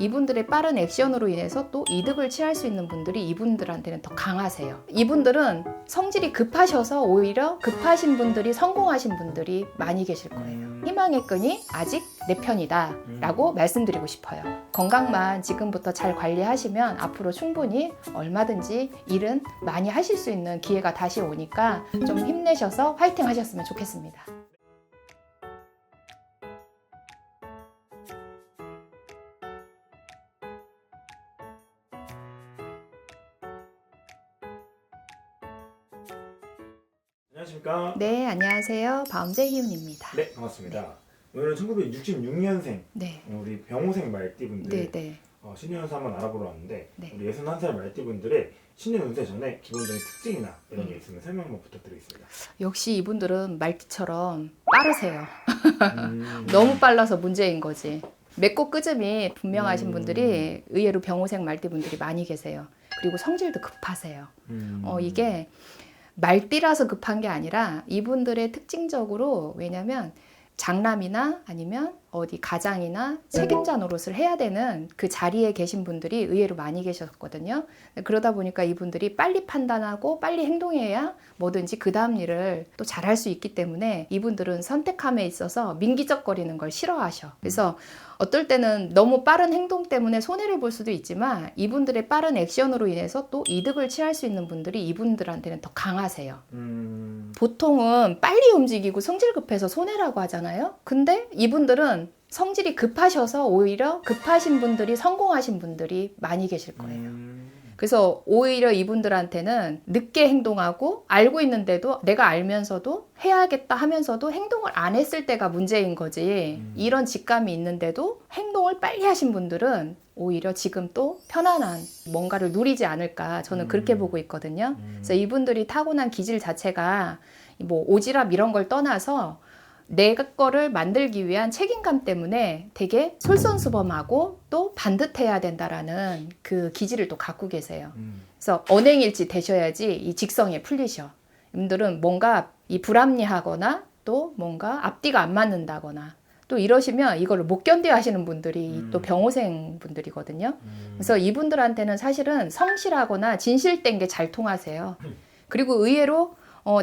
이분들의 빠른 액션으로 인해서 또 이득을 취할 수 있는 분들이 이분들한테는 더 강하세요. 이분들은 성질이 급하셔서 오히려 급하신 분들이 성공하신 분들이 많이 계실 거예요. 희망의 끈이 아직 내 편이다 라고 말씀드리고 싶어요. 건강만 지금부터 잘 관리하시면 앞으로 충분히 얼마든지 일은 많이 하실 수 있는 기회가 다시 오니까 좀 힘내셔서 화이팅 하셨으면 좋겠습니다. 안녕하십니까? 네, 안녕하세요. 바움제 희윤입니다. 네, 반갑습니다. 오늘은 1966년생 네. 우리 병호생 말띠분들 네. 신년 운세 한번 알아보러 왔는데 네. 우리 61살 말띠분들의 신년 운세 전에 기본적인 특징이나 이런 게 있으면 설명 한번 부탁드리겠습니다. 역시 이분들은 말띠처럼 빠르세요. 너무 빨라서 문제인 거지. 맺고 끄짐이 분명하신 분들이 의외로 병호생 말띠분들이 많이 계세요. 그리고 성질도 급하세요. 이게 말띠라서 급한 게 아니라 이분들의 특징적으로, 왜냐면 장남이나 아니면 어디 가장이나 책임자 노릇을 해야 되는 그 자리에 계신 분들이 의외로 많이 계셨거든요. 그러다 보니까 이분들이 빨리 판단하고 빨리 행동해야 뭐든지 그 다음 일을 또 잘할 수 있기 때문에 이분들은 선택함에 있어서 민기적거리는 걸 싫어하셔. 그래서 어떨 때는 너무 빠른 행동 때문에 손해를 볼 수도 있지만 이분들의 빠른 액션으로 인해서 또 이득을 취할 수 있는 분들이 이분들한테는 더 강하세요. 보통은 빨리 움직이고 성질 급해서 손해라고 하잖아요. 근데 이분들은 성질이 급하셔서 오히려 급하신 분들이 성공하신 분들이 많이 계실 거예요. 그래서 오히려 이분들한테는 늦게 행동하고 알고 있는데도 내가 알면서도 해야겠다 하면서도 행동을 안 했을 때가 문제인 거지. 이런 직감이 있는데도 행동을 빨리 하신 분들은 오히려 지금 또 편안한 뭔가를 누리지 않을까, 저는 그렇게 보고 있거든요. 그래서 이분들이 타고난 기질 자체가 뭐 오지랖 이런 걸 떠나서 내 거를 만들기 위한 책임감 때문에 되게 솔선수범하고 또 반듯해야 된다라는 그 기질을 또 갖고 계세요. 그래서 언행일치 되셔야지 이 직성에 풀리셔. 이분들은 뭔가 이 불합리하거나 또 뭔가 앞뒤가 안 맞는다거나 또 이러시면 이거를 못 견뎌 하시는 분들이 또 병호생 분들이거든요. 그래서 이분들한테는 사실은 성실하거나 진실된 게 잘 통하세요. 그리고 의외로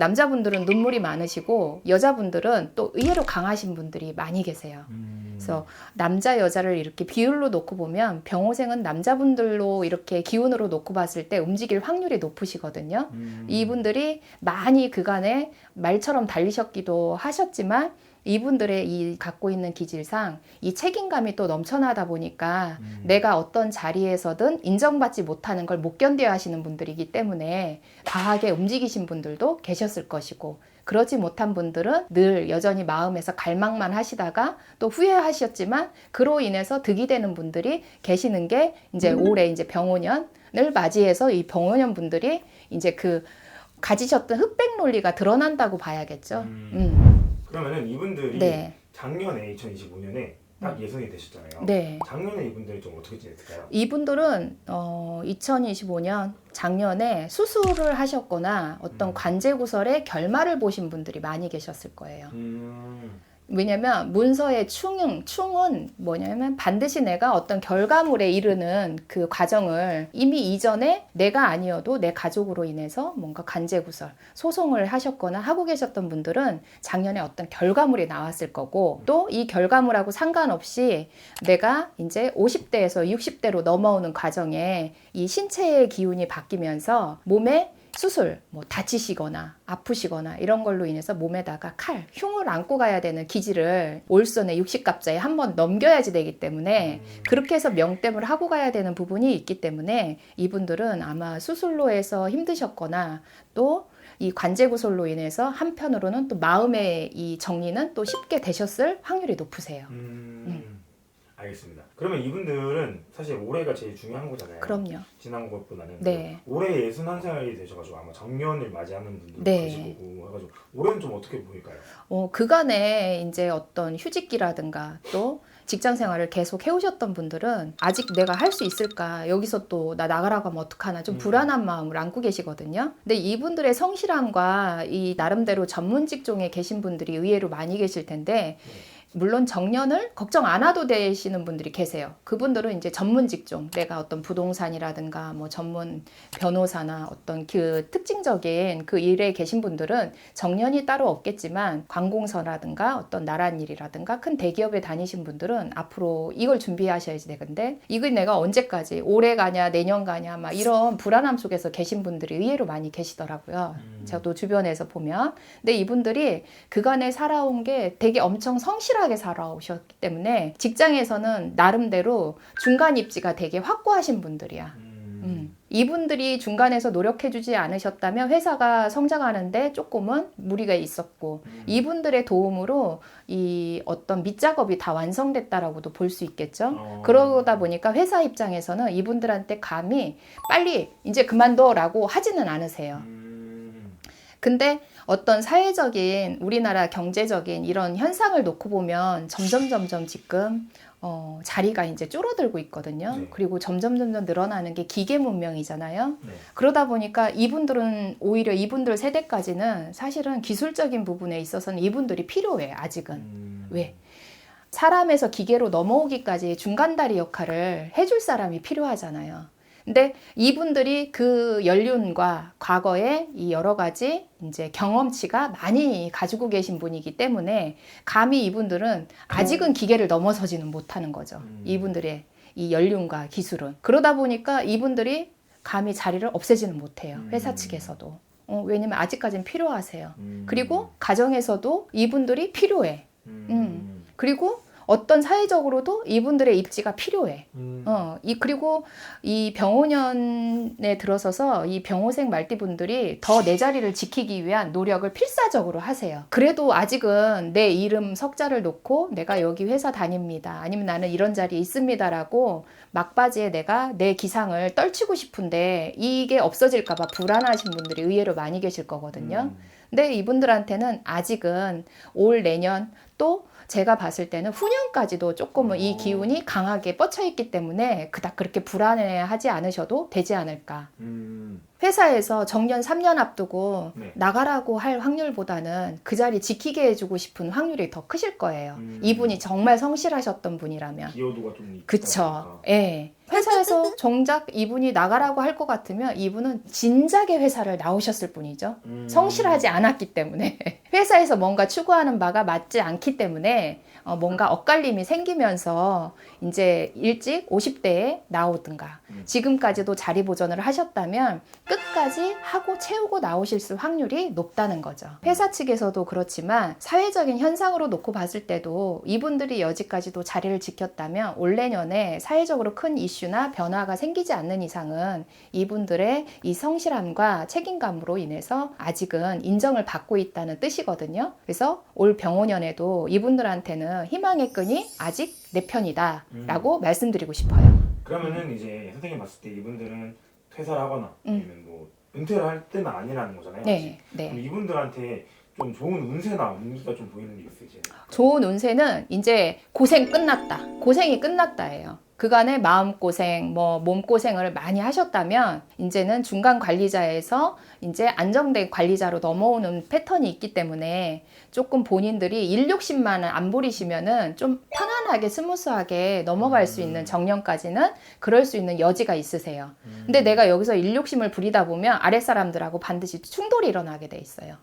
남자분들은 눈물이 많으시고 여자분들은 또 의외로 강하신 분들이 많이 계세요. 그래서 남자 여자를 이렇게 비율로 놓고 보면 병호생은 남자분들로 이렇게 기운으로 놓고 봤을 때 움직일 확률이 높으시거든요. 이분들이 많이 그간에 말처럼 달리셨기도 하셨지만 이분들의 이 갖고 있는 기질상 이 책임감이 또 넘쳐나다 보니까 내가 어떤 자리에서든 인정받지 못하는 걸 못 견뎌 하시는 분들이기 때문에 과하게 움직이신 분들도 계셨을 것이고, 그러지 못한 분들은 늘 여전히 마음에서 갈망만 하시다가 또 후회하셨지만 그로 인해서 득이 되는 분들이 계시는 게 이제 올해 이제 병오년을 맞이해서 이 병오년 분들이 이제 그 가지셨던 흑백 논리가 드러난다고 봐야겠죠. 그러면은 이분들이 네. 작년에 2025년에 딱 예선이 되셨잖아요. 네. 작년에 이분들이 좀 어떻게 지냈을까요? 이분들은 2025년 작년에 수술을 하셨거나 어떤 관제구설의 결말을 보신 분들이 많이 계셨을 거예요. 왜냐면 문서의 충은 뭐냐면 반드시 내가 어떤 결과물에 이르는 그 과정을 이미 이전에 내가 아니어도 내 가족으로 인해서 뭔가 관제구설, 소송을 하셨거나 하고 계셨던 분들은 작년에 어떤 결과물이 나왔을 거고, 또 이 결과물하고 상관없이 내가 이제 50대에서 60대로 넘어오는 과정에 이 신체의 기운이 바뀌면서 몸에 수술, 뭐 다치시거나 아프시거나 이런 걸로 인해서 몸에다가 칼, 흉을 안고 가야 되는 기질을 올손에 60갑자에 한번 넘겨야지 되기 때문에 그렇게 해서 명땜을 하고 가야 되는 부분이 있기 때문에 이분들은 아마 수술로 해서 힘드셨거나 또 이 관제구설로 인해서 한편으로는 또 마음의 이 정리는 또 쉽게 되셨을 확률이 높으세요. 알겠습니다. 그러면 이분들은 사실 올해가 제일 중요한 거잖아요. 그럼요. 지난 것보다는. 네. 올해 61살이 되셔가지고 아마 정년을 맞이하는 분들도 네. 계시고 해가지고 올해는 좀 어떻게 보일까요? 그간에 이제 어떤 휴직기라든가 또 직장 생활을 계속 해오셨던 분들은 아직 내가 할 수 있을까, 여기서 또 나 나가라고 하면 어떡하나 좀 불안한 마음을 안고 계시거든요. 근데 이분들의 성실함과 이 나름대로 전문 직종에 계신 분들이 의외로 많이 계실 텐데 물론 정년을 걱정 안 하도 되시는 분들이 계세요. 그분들은 이제 전문 직종, 내가 어떤 부동산이라든가 뭐 전문 변호사나 어떤 그 특징적인 그 일에 계신 분들은 정년이 따로 없겠지만 관공서라든가 어떤 나란 일이라든가 큰 대기업에 다니신 분들은 앞으로 이걸 준비하셔야지 되는데 이걸 내가 언제까지 올해 가냐 내년 가냐 막 이런 불안함 속에서 계신 분들이 의외로 많이 계시더라고요. 저도 주변에서 보면. 근데 이분들이 그간에 살아온 게 되게 엄청 성실하게 살아오셨기 때문에 직장에서는 나름대로 중간 입지가 되게 확고하신 분들이야. 이분들이 중간에서 노력해주지 않으셨다면 회사가 성장하는데 조금은 무리가 있었고 이분들의 도움으로 이 어떤 밑작업이 다 완성됐다라고도 볼 수 있겠죠. 그러다 보니까 회사 입장에서는 이분들한테 감히 빨리 이제 그만둬라고 하지는 않으세요. 근데 어떤 사회적인 우리나라 경제적인 이런 현상을 놓고 보면 점점 지금 자리가 이제 줄어들고 있거든요. 네. 그리고 점점 늘어나는 게 기계 문명이잖아요. 네. 그러다 보니까 이분들은 오히려 이분들 세대까지는 사실은 기술적인 부분에 있어서는 이분들이 필요해 아직은. 왜? 사람에서 기계로 넘어오기까지 중간다리 역할을 해줄 사람이 필요하잖아요. 근데 이분들이 그 연륜과 과거에 이 여러 가지 이제 경험치가 많이 가지고 계신 분이기 때문에 감히 이분들은 아직은 기계를 넘어서지는 못하는 거죠. 이분들의 이 연륜과 기술은. 그러다 보니까 이분들이 감히 자리를 없애지는 못해요. 회사 측에서도. 왜냐면 아직까지는 필요하세요. 그리고 가정에서도 이분들이 필요해. 그리고 어떤 사회적으로도 이분들의 입지가 필요해. 그리고 이 병호년에 들어서서 이 병호생 말띠분들이 더 내 자리를 지키기 위한 노력을 필사적으로 하세요. 그래도 아직은 내 이름 석자를 놓고 내가 여기 회사 다닙니다. 아니면 나는 이런 자리에 있습니다라고 막바지에 내가 내 기상을 떨치고 싶은데 이게 없어질까봐 불안하신 분들이 의외로 많이 계실 거거든요. 근데 이분들한테는 아직은 올 내년 또 제가 봤을 때는 후년까지도 조금은 이 기운이 강하게 뻗쳐 있기 때문에 그닥 그렇게 불안해하지 않으셔도 되지 않을까. 회사에서 정년 3년 앞두고 네. 나가라고 할 확률보다는 그 자리 지키게 해주고 싶은 확률이 더 크실 거예요. 이분이 정말 성실하셨던 분이라면. 기여도가 좀 있다 그쵸. 보니까. 예. 회사에서 정작 이분이 나가라고 할 것 같으면 이분은 진작에 회사를 나오셨을 뿐이죠. 성실하지 않았기 때문에. 회사에서 뭔가 추구하는 바가 맞지 않기 때문에 뭔가 엇갈림이 생기면서 이제 일찍 50대에 나오든가 지금까지도 자리 보존을 하셨다면 끝까지 하고 채우고 나오실 수 확률이 높다는 거죠. 회사 측에서도 그렇지만 사회적인 현상으로 놓고 봤을 때도 이분들이 여지까지도 자리를 지켰다면 올 내년에 사회적으로 큰 이슈나 변화가 생기지 않는 이상은 이분들의 이 성실함과 책임감으로 인해서 아직은 인정을 받고 있다는 뜻이거든요. 그래서 올 병호년에도 이분들한테는 희망의 끈이 아직 내 편이다 라고 말씀드리고 싶어요. 그러면은 이제 선생님 봤을 때 이분들은 퇴사를 하거나 아니면 뭐 은퇴를 할 때는 아니라는 거잖아요. 네, 그럼 네. 이분들한테 좀 좋은 운세나 운기가 좀 보이는 게 있으세요? 좋은 운세는 이제 고생 끝났다. 고생이 끝났다예요. 그간의 마음고생, 뭐 몸고생을 많이 하셨다면 이제는 중간 관리자에서 이제 안정된 관리자로 넘어오는 패턴이 있기 때문에 조금 본인들이 일 욕심만 안 부리시면은 좀 편안하게 스무스하게 넘어갈 수 있는 정년까지는 그럴 수 있는 여지가 있으세요. 근데 내가 여기서 일 욕심을 부리다 보면 아랫사람들하고 반드시 충돌이 일어나게 돼 있어요.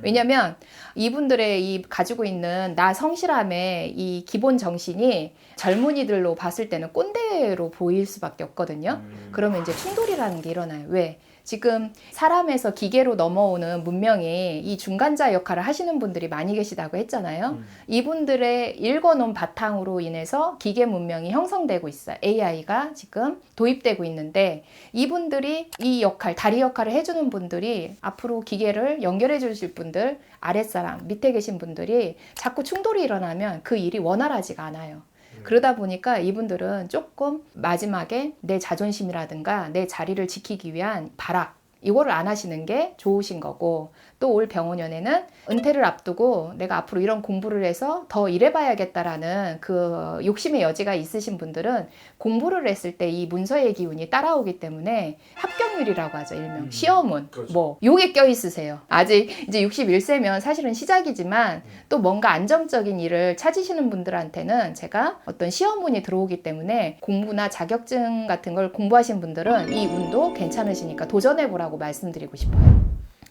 왜냐면 이분들의 이 가지고 있는 나 성실함의 이 기본 정신이 젊은이들로 봤을 때는 꼰대로 보일 수밖에 없거든요. 그러면 이제 충돌이라는 게 일어나요. 왜? 지금 사람에서 기계로 넘어오는 문명이 이 중간자 역할을 하시는 분들이 많이 계시다고 했잖아요. 이분들의 읽어놓은 바탕으로 인해서 기계 문명이 형성되고 있어요. AI가 지금 도입되고 있는데 이분들이 이 역할, 다리 역할을 해주는 분들이 앞으로 기계를 연결해 주실 분들, 아랫사람, 밑에 계신 분들이 자꾸 충돌이 일어나면 그 일이 원활하지가 않아요. 그러다 보니까 이분들은 조금 마지막에 내 자존심이라든가 내 자리를 지키기 위한 발악, 이거를 안 하시는 게 좋으신 거고, 또 올 병원연애는 은퇴를 앞두고 내가 앞으로 이런 공부를 해서 더 일해봐야겠다라는 그 욕심의 여지가 있으신 분들은 공부를 했을 때 이 문서의 기운이 따라오기 때문에 합격률이라고 하죠. 일명 시험운 그렇죠. 뭐 요게 껴있으세요. 아직 이제 61세면 사실은 시작이지만 또 뭔가 안정적인 일을 찾으시는 분들한테는 제가 어떤 시험운이 들어오기 때문에 공부나 자격증 같은 걸 공부하신 분들은 이 운도 괜찮으시니까 도전해보라고 말씀드리고 싶어요.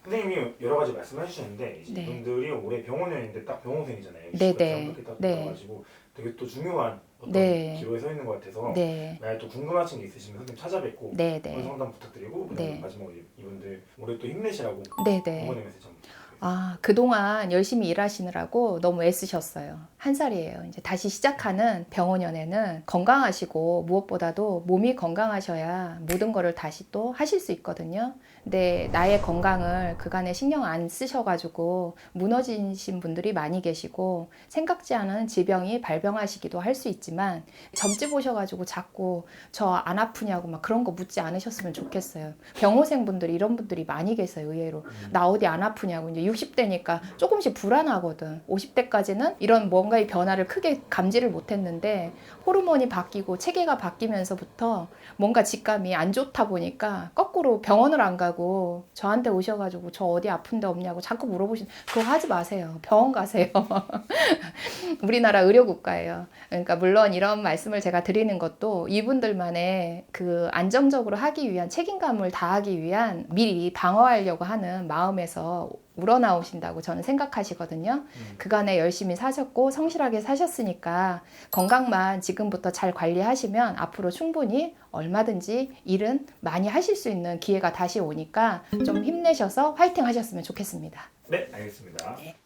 선생님이 여러 가지 말씀해 주셨는데 이제 네. 이분들이 올해 병원연인데 딱 병원생이잖아요. 네네. 이렇게 딱 네. 들어가지고 되게 또 중요한 어떤 네. 기로에 서 있는 것 같아서 네, 만약 또 궁금하신 게 있으시면 선생님 찾아뵙고 네, 오늘 네, 상담 부탁드리고 네. 마지막으로 이분들 올해 또 힘내시라고 네, 네. 병원의 메시지 한번 부탁드리겠습니다. 아, 그동안 열심히 일하시느라고 너무 애쓰셨어요. 한 살이에요. 이제 다시 시작하는 병원연애는 건강하시고 무엇보다도 몸이 건강하셔야 모든 거를 다시 또 하실 수 있거든요. 근데 나의 건강을 그간에 신경 안 쓰셔가지고 무너지신 분들이 많이 계시고 생각지 않은 질병이 발병하시기도 할 수 있지만 점집 오셔가지고 자꾸 저 안 아프냐고 막 그런 거 묻지 않으셨으면 좋겠어요. 병호생 분들이 이런 분들이 많이 계세요. 의외로. 나 어디 안 아프냐고. 이제 60대니까 조금씩 불안하거든. 50대까지는 이런 뭔가의 변화를 크게 감지를 못했는데 호르몬이 바뀌고 체계가 바뀌면서부터 뭔가 직감이 안 좋다 보니까 거꾸로 병원을 안 가고 저한테 오셔가지고 저 어디 아픈 데 없냐고 자꾸 물어보시는 그거 하지 마세요. 병원 가세요. 우리나라 의료국가예요. 그러니까 물론 이런 말씀을 제가 드리는 것도 이분들만의 그 안정적으로 하기 위한 책임감을 다하기 위한 미리 방어하려고 하는 마음에서 우러나오신다고 저는 생각하시거든요. 그간에 열심히 사셨고 성실하게 사셨으니까 건강만 지금부터 잘 관리하시면 앞으로 충분히 얼마든지 일은 많이 하실 수 있는 기회가 다시 오니까 좀 힘내셔서 화이팅 하셨으면 좋겠습니다. 네, 알겠습니다. 네.